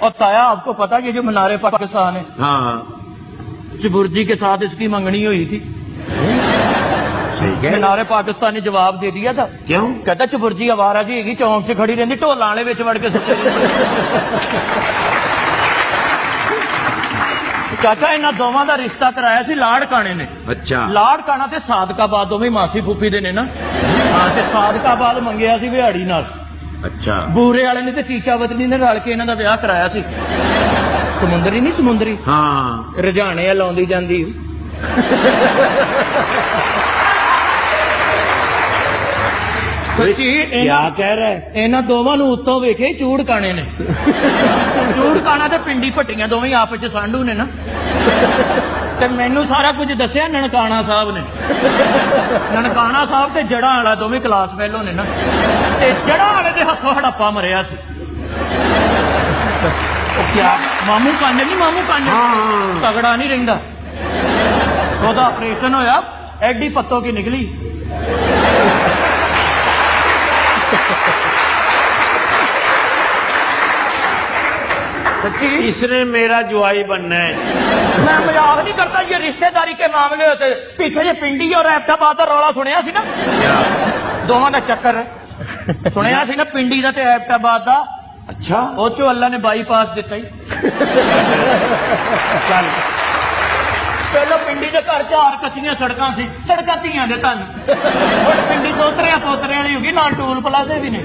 और ताया आपको पता ये जो मीनार पाकिस्तान है, हाँ, चबुर्जी के साथ इसकी मंगनी हुई थी। मीनार पाकिस्तान ने जवाब दे दिया था। क्यों? कहता चबुर्जी आवारा जी हैगी, चौंक च खड़ी रहती, ढोला वाले विच वड़ के सुते। चाचा इन्हां दोवां दा रिश्ता कराया सी लाड़ काणे ने। अच्छा। लाड़ काना ते सादकाबाद दोवें मासी फूफी दे ने ना। हाँ, ते सादकाबाद मंगिया सी विहाड़ी नाल। अच्छा। बूरे वाले ने ते चीचा वतनी ने रल के इन्हां दा विआह कराया सी। समुंदरी नहीं समुंदरी, हाँ, रजाने लाउंदी जांदी। सच्ची क्या कह रहा है? इन्हां दोवां नूं उत्तों वेखे चूड़ काणे ने। चूड़ काना ते पिंडी भट्टियां दोवें आपस च सांढू ने ना। ते मैनू सारा कुछ दसिया ननकाना साहब ने। ननकाना साहब ते जड़ा वाला दोवें क्लास फेलो ने ना। ते जड़ा वाले दे हत्थों हड़प्पा मरिया सी। क्या मामू कंज नहीं, मामू कंज तगड़ा नहीं रहिंदा। ओदा ऑपरेशन होया, एडी पत्तों की निकली। सच्ची इसने मेरा जुआई बनना है। मैं मजाक नहीं करता, ये रिश्तेदारी के मामले होते। पीछे ये पिंडी और एबटाबाद का रौला सुनिया सी ना। दोवां दा चक्कर सुनिया सी ना, पिंडी दा ते एबटाबाद दा। अच्छा। ओ चो अल्लाह ने बाईपास दिता ही। चल पहलो पिंडी के घर 4 कच्चियां सड़कां सी, सड़कां धीआं दे धन। पिंडी दोतरिया पोतरे वाली होगी, नाल टूल प्लाजे भी ने।